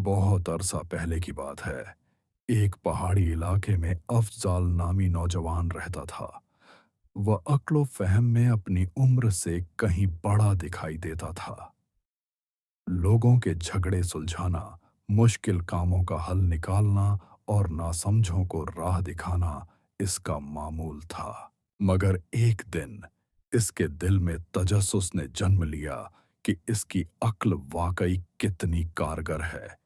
बहुत अरसा पहले की बात है। एक पहाड़ी इलाके में अफ़ज़ाल नामी नौजवान रहता था। वह अक्ल व फ़हम में अपनी उम्र से कहीं बड़ा दिखाई देता था। लोगों के झगड़े सुलझाना, मुश्किल कामों का हल निकालना और नासमझों को राह दिखाना इसका मामूल था। मगर एक दिन इसके दिल में तजस्सुस ने जन्म लिया कि इसकी अक्ल वाकई कितनी कारगर है।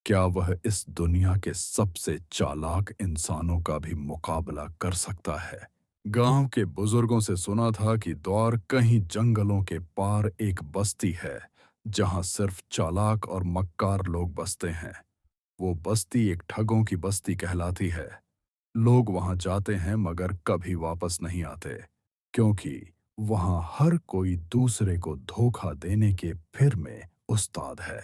क्या वह इस दुनिया के सबसे चालाक इंसानों का भी मुकाबला कर सकता है? गांव के बुजुर्गों से सुना था कि दौर कहीं जंगलों के पार एक बस्ती है जहां सिर्फ चालाक और मक्कार लोग बसते हैं। वो बस्ती एक ठगों की बस्ती कहलाती है। लोग वहां जाते हैं मगर कभी वापस नहीं आते, क्योंकि वहां हर कोई दूसरे को धोखा देने के फिर में उस्ताद है।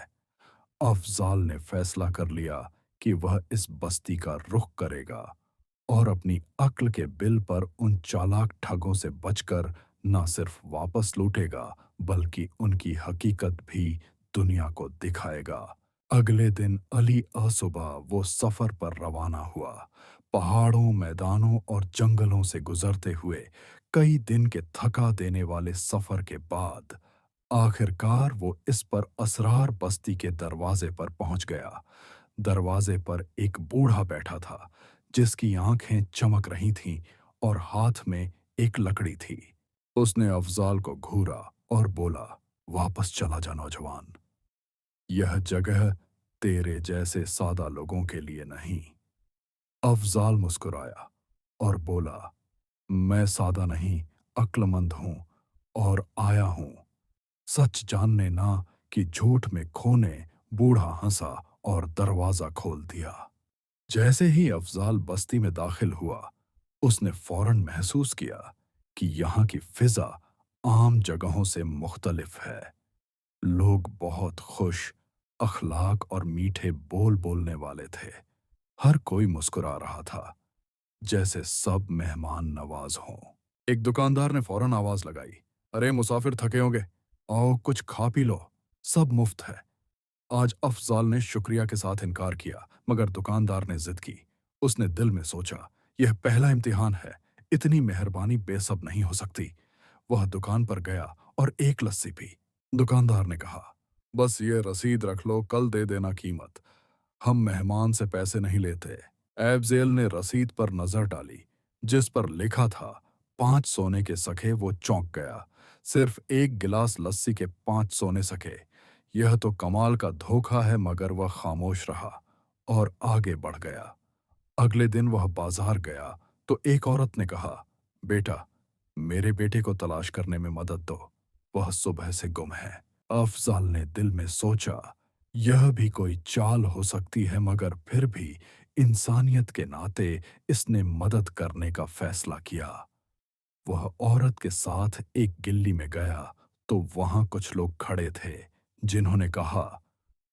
अफ़ज़ाल ने फैसला कर लिया कि वह इस बस्ती का रुख करेगा और अपनी अक्ल के बिल पर उन चालाक ठगों से बचकर न सिर्फ वापस लौटेगा बल्कि उनकी हकीकत भी दुनिया को दिखाएगा। अगले दिन अली असुबह वो सफर पर रवाना हुआ। पहाड़ों, मैदानों और जंगलों से गुजरते हुए कई दिन के थका देने वाले सफर के बाद आखिरकार वो इस पर असरार बस्ती के दरवाजे पर पहुंच गया। दरवाजे पर एक बूढ़ा बैठा था जिसकी आंखें चमक रही थीं और हाथ में एक लकड़ी थी। उसने अफ़ज़ाल को घूरा और बोला, वापस चला जा नौजवान। यह जगह तेरे जैसे सादा लोगों के लिए नहीं। अफ़ज़ाल मुस्कुराया और बोला, मैं सादा नहीं, अक्लमंद हूं और आया हूं सच जानने ना कि झूठ में खोने। बूढ़ा हंसा और दरवाजा खोल दिया। जैसे ही अफ़ज़ाल बस्ती में दाखिल हुआ, उसने फौरन महसूस किया कि यहाँ की फिजा आम जगहों से मुख्तलिफ है। लोग बहुत खुश, अखलाक और मीठे बोल बोलने वाले थे। हर कोई मुस्कुरा रहा था, जैसे सब मेहमान नवाज हों। एक दुकानदार ने फौरन आवाज लगाई, अरे मुसाफिर थके होंगे, आओ कुछ खा पी लो, सब मुफ्त है। आज अफ़ज़ाल ने शुक्रिया के साथ इनकार किया, मगर दुकानदार ने जिद की। उसने दिल में सोचा, यह पहला इम्तिहान है, इतनी मेहरबानी बेसब नहीं हो सकती। वह दुकान पर गया और एक लस्सी पी। दुकानदार ने कहा, बस ये रसीद रख लो, कल दे देना कीमत। हम मेहमान से पैसे नहीं लेते। एबजेल ने रसीद पर नजर डाली, जिस पर लिखा था 5 सोने के सके। वो चौंक गया। सिर्फ एक गिलास लस्सी के 5 सोने सके। यह तो कमाल का धोखा है, मगर वह खामोश रहा और आगे बढ़ गया। अगले दिन वह बाजार गया तो एक औरत ने कहा, बेटा, मेरे बेटे को तलाश करने में मदद दो, वह सुबह से गुम है। अफ़ज़ाल ने दिल में सोचा, यह भी कोई चाल हो सकती है, मगर फिर भी इंसानियत के नाते इसने मदद करने का फैसला किया। वह औरत के साथ एक गिल्ली में गया तो वहां कुछ लोग खड़े थे जिन्होंने कहा,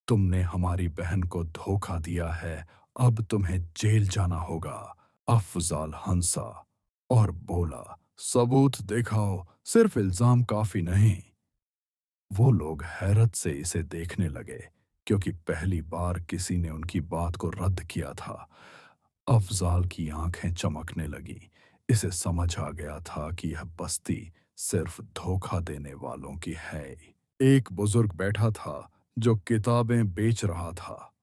तुमने हमारी बहन को धोखा दिया है, अब तुम्हें जेल जाना होगा। अफ़ज़ाल हंसा और बोला, सबूत दिखाओ, सिर्फ इल्जाम काफी नहीं। वो लोग हैरत से इसे देखने लगे, क्योंकि पहली बार किसी ने उनकी बात को रद्द किया था। अफ़ज़ाल की आंखें चमकने लगी। इसे समझ आ गया था कि यह बस्ती सिर्फ धोखा देने वालों की है। एक बुजुर्ग बैठा था जो किताबें बेच रहा था।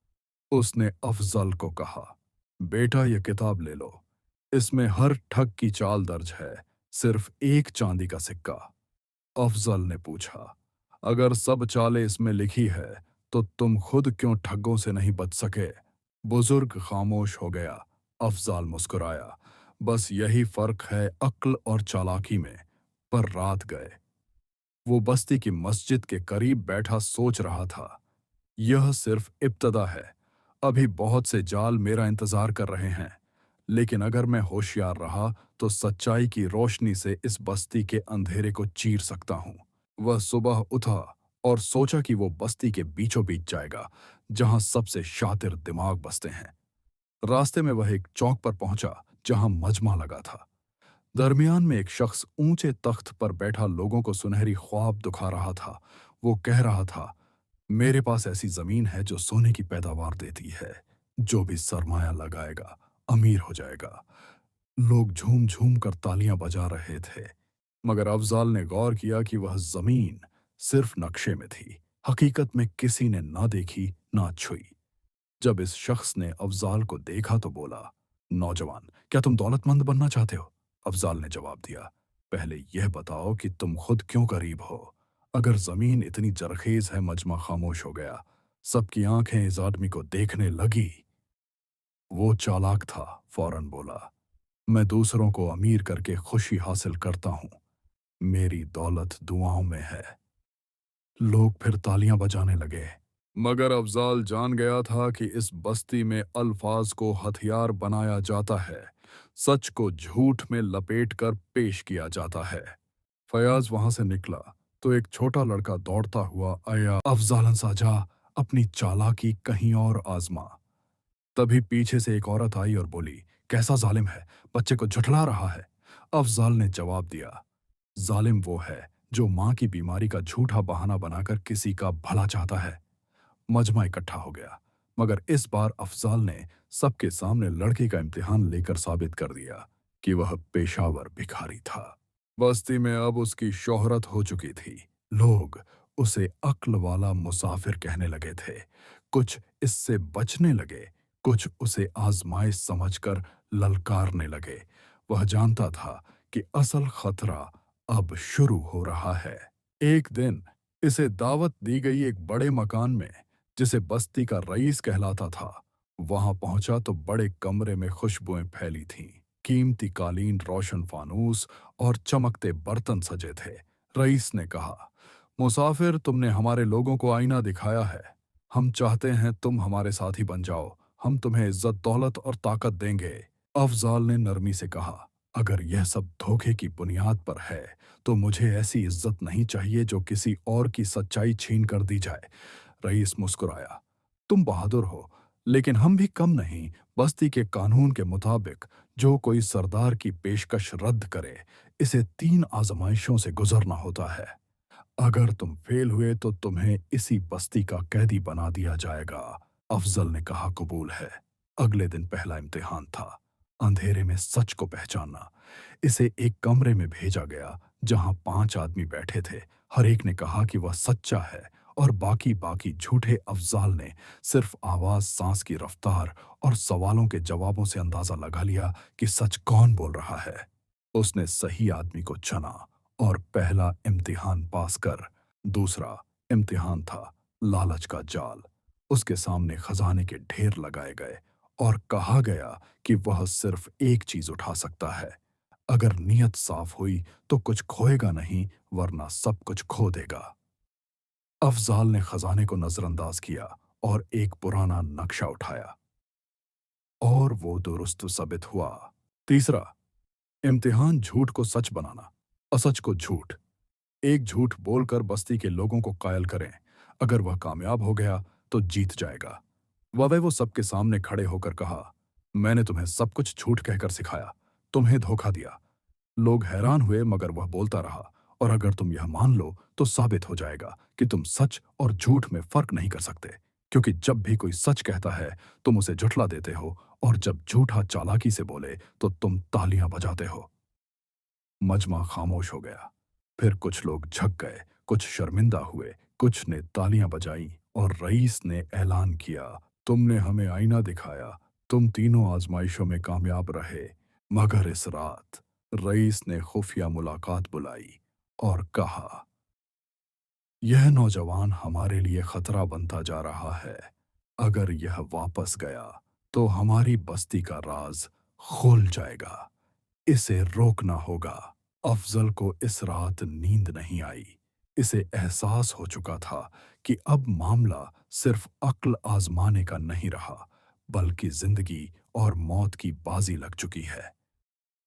उसने अफ़ज़ल को कहा, बेटा, ये किताब ले लो। इसमें हर ठग की चाल दर्ज है, सिर्फ एक चांदी का सिक्का। अफ़ज़ल ने पूछा, अगर सब चालें इसमें लिखी है तो तुम खुद क्यों ठगों से नहीं बच सके? बुजुर्ग खामोश हो गया। अफ़ज़ाल मुस्कुराया, बस यही फर्क है अक्ल और चालाकी में। पर रात गए। वो बस्ती की मस्जिद के करीब बैठा सोच रहा था, यह सिर्फ इब्तदा है। अभी बहुत से जाल मेरा इंतजार कर रहे हैं, लेकिन अगर मैं होशियार रहा तो सच्चाई की रोशनी से इस बस्ती के अंधेरे को चीर सकता हूं। वह सुबह उठा और सोचा कि वो बस्ती के बीचों बीच जाएगा, जहां सबसे शातिर दिमाग बसते हैं। रास्ते में वह एक चौक पर पहुंचा जहां मजमा लगा था। दरमियान में एक शख्स ऊंचे तख्त पर बैठा लोगों को सुनहरी ख्वाब दिखा रहा था। वो कह रहा था, मेरे पास ऐसी ज़मीन है जो सोने की पैदावार देती है। जो भी सरमाया लगाएगा, अमीर हो जाएगा। लोग झूम-झूम कर तालियां बजा रहे थे, मगर अफ़ज़ाल ने गौर किया कि वह ज़मीन सिर्फ नक्शे में थी। हकीकत में किसी ने ना देखी, ना छुई। जब इस शख्स ने अफ़ज़ाल को देखा तो बोला, "नौजवान, क्या तुम दौलतमंद बनना चाहते हो?" अफ़ज़ाल ने जवाब दिया, "पहले यह बताओ कि तुम खुद क्यों गरीब हो?" अगर ज़मीन इतनी जरखेज़ है, मजमा खामोश हो गया। सबकी आंखें इस आदमी को देखने लगी। वो चालाक था, फौरन बोला, "मैं दूसरों को अमीर करके खुशी हासिल करता हूँ। मेरी दौलत दुआओं में है।" लोग फिर तालियां बजाने लगे। मगर अफ़ज़ाल जान गया था कि इस बस्ती में अल्फाज को हथियार बनाया जाता है, सच को झूठ में लपेटकर पेश किया जाता है। फयाज वहां से निकला तो एक छोटा लड़का दौड़ता हुआ आया। अफ़ज़ाल साजा अपनी चालाकी कहीं और आजमा। तभी पीछे से एक औरत आई और बोली, "कैसा जालिम है, बच्चे को झुठला रहा है।" अफ़ज़ाल ने जवाब दिया, "जालिम वो है जो माँ की बीमारी का झूठा बहाना बनाकर किसी का भला चाहता है।" मजमा इकट्ठा हो गया, मगर इस बार अफ़ज़ाल ने सबके सामने लड़के का इम्तिहान लेकर साबित कर दिया कि वह पेशावर भिखारी था। बस्ती में अब उसकी शोहरत हो चुकी थी। लोग उसे अक्ल वाला मुसाफिर कहने लगे थे। कुछ इससे बचने लगे, कुछ उसे आजमाइश समझकर ललकारने लगे। वह जानता था कि असल खतरा अब शुरू हो रहा है। एक दिन इसे दावत दी गई एक बड़े मकान में, जिसे बस्ती का रईस कहलाता था। वहां पहुंचा तो बड़े कमरे में खुशबुएं फैली थीं। कीमती कालीन, रोशन फानूस और चमकते बर्तन सजे थे। रईस ने कहा, "मुसाफिर, तुमने हमारे लोगों को आईना दिखाया है। हम चाहते हैं तुम हमारे साथी बन जाओ। हम तुम्हें इज्जत, दौलत और ताकत देंगे।" अफ़ज़ाल ने नरमी से कहा, "अगर यह सब धोखे की बुनियाद पर है, तो मुझे ऐसी इज्जत नहीं चाहिए जो किसी और की सच्चाई छीन कर दी जाए।" रईस मुस्कुराया, "तुम बहादुर हो, लेकिन हम भी कम नहीं। बस्ती के कानून के मुताबिक जो कोई सरदार की पेशकश रद्द करे, इसे 3 आजमाइशों से गुजरना होता है। अगर तुम फेल हुए तो तुम्हें इसी बस्ती का कैदी बना दिया जाएगा।" अफजल ने कहा, "कबूल है।" अगले दिन पहला इम्तिहान था, अंधेरे में सच को पहचानना। इसे एक कमरे में भेजा गया जहां 5 आदमी बैठे थे। हर एक ने कहा कि वह सच्चा है और बाकी बाकी झूठे। अफजाल ने सिर्फ आवाज, सांस की रफ्तार और सवालों के जवाबों से अंदाजा लगा लिया कि सच कौन बोल रहा है। उसने सही आदमी को चुना और पहला इम्तिहान पास कर। दूसरा इम्तिहान था लालच का जाल। उसके सामने खजाने के ढेर लगाए गए और कहा गया कि वह सिर्फ एक चीज उठा सकता है। अगर नीयत साफ हुई तो कुछ खोएगा नहीं, वरना सब कुछ खो देगा। अफजाल ने खजाने को नजरअंदाज किया और एक पुराना नक्शा उठाया, और वो दुरुस्त साबित हुआ। तीसरा इम्तिहान, झूठ को सच बनाना, असच को झूठ। एक झूठ बोलकर बस्ती के लोगों को कायल करें। अगर वह कामयाब हो गया तो जीत जाएगा। वो सबके सामने खड़े होकर कहा, "मैंने तुम्हें सब कुछ झूठ कहकर सिखाया, तुम्हें धोखा दिया।" लोग हैरान हुए, मगर वह बोलता रहा, "और अगर तुम यह मान लो तो साबित हो जाएगा कि तुम सच और झूठ में फर्क नहीं कर सकते, क्योंकि जब भी कोई सच कहता है तुम उसे झुठला देते हो, और जब झूठा चालाकी से बोले तो तुम तालियां बजाते हो।" मजमा खामोश हो गया। फिर कुछ लोग झक गए, कुछ शर्मिंदा हुए, कुछ ने तालियां बजाईं और रईस ने ऐलान किया, "तुमने हमें आईना दिखाया, तुम तीनों आजमाइशों में कामयाब रहे।" मगर इस रात रईस ने खुफिया मुलाकात बुलाई और कहा, "यह नौजवान हमारे लिए खतरा बनता जा रहा है। अगर यह वापस गया तो हमारी बस्ती का राज खुल जाएगा। इसे रोकना होगा।" अफजल को इस रात नींद नहीं आई। इसे एहसास हो चुका था कि अब मामला सिर्फ अक्ल आजमाने का नहीं रहा, बल्कि जिंदगी और मौत की बाजी लग चुकी है।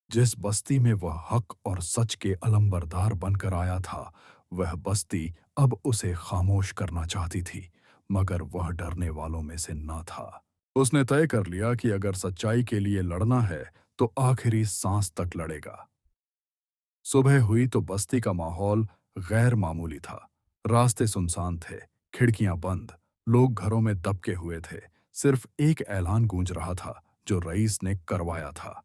जिस बस्ती में वह हक और सच के अलंबरदार बनकर आया था, वह बस्ती अब उसे खामोश करना चाहती थी, मगर वह डरने वालों में से न था। उसने तय कर लिया कि अगर सच्चाई के लिए लड़ना है तो आखिरी सांस तक लड़ेगा। सुबह हुई तो बस्ती का माहौल गैर मामूली था। रास्ते सुनसान थे, खिड़कियां बंद, लोग घरों में दबके हुए थे। सिर्फ एक ऐलान गूंज रहा था जो रईस ने करवाया था।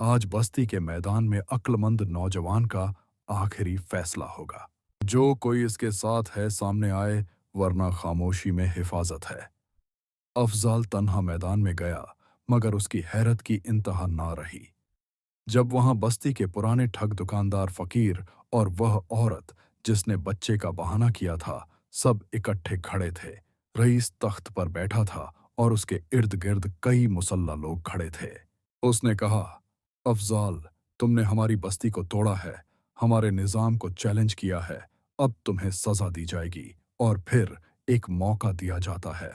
आज बस्ती के मैदान में अक्लमंद नौजवान का आखिरी फैसला होगा। जो कोई इसके साथ है सामने आए, वरना खामोशी में हिफाजत है। अफजाल तन्हा मैदान में गया, मगर उसकी हैरत की इंतहा ना रही जब वहां बस्ती के पुराने ठग दुकानदार फकीर और वह औरत जिसने बच्चे का बहाना किया था, सब इकट्ठे खड़े थे। रईस तख्त पर बैठा था और उसके इर्द गिर्द कई मुसल्ला लोग खड़े थे। उसने कहा, अफजाल, तुमने हमारी बस्ती को तोड़ा है, हमारे निजाम को चैलेंज किया है। अब तुम्हें सजा दी जाएगी और फिर एक मौका दिया जाता है।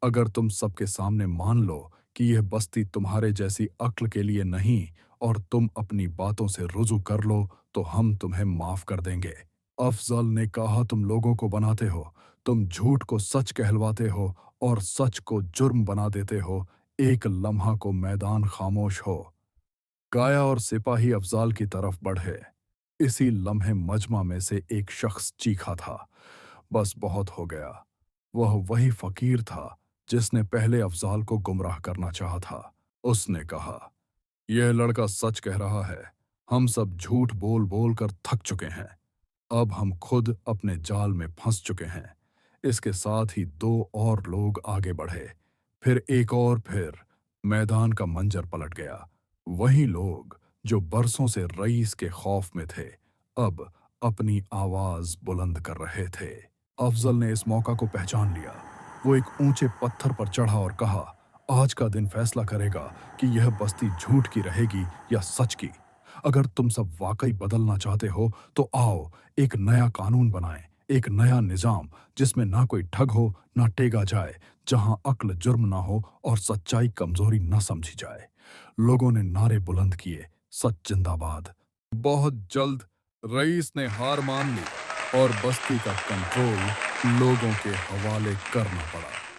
अगर तुम सबके सामने मान लो कि यह बस्ती तुम्हारे जैसी अक्ल के लिए नहीं और तुम अपनी बातों से रुजू कर लो, तो हम तुम्हें माफ कर देंगे। अफजल ने कहा, तुम लोगों को बनाते हो, तुम झूठ को सच कहलवाते हो और सच को जुर्म बना देते हो। एक लम्हा को मैदान खामोश हो। काया और सिपाही अफजाल की तरफ बढ़े। इसी लम्हे मजमा में से एक शख्स चीखा था, बस बहुत हो गया। वह वही फकीर था जिसने पहले अफजाल को गुमराह करना चाहा था। उसने कहा, यह लड़का सच कह रहा है। हम सब झूठ बोल बोल कर थक चुके हैं। अब हम खुद अपने जाल में फंस चुके हैं। इसके साथ ही दो और लोग आगे बढ़े। फिर एक और, फिर मैदान का मंजर पलट गया। वही लोग जो बरसों से रईस के खौफ में थे, अब अपनी आवाज बुलंद कर रहे थे। अफजल ने इस मौका को पहचान लिया। वो एक ऊंचे पत्थर पर चढ़ा और कहा, आज का दिन फैसला करेगा कि यह बस्ती झूठ की रहेगी या सच की। अगर तुम सब वाकई बदलना चाहते हो तो आओ, एक नया कानून बनाएं, एक नया निजाम जिसमें ना कोई ठग हो ना टेगा जाए, जहां अक्ल जुर्म ना हो और सच्चाई कमजोरी न समझी जाए। लोगों ने नारे बुलंद किए, सच जिंदाबाद। बहुत जल्द रईस ने हार मान ली और बस्ती का कंट्रोल लोगों के हवाले करना पड़ा।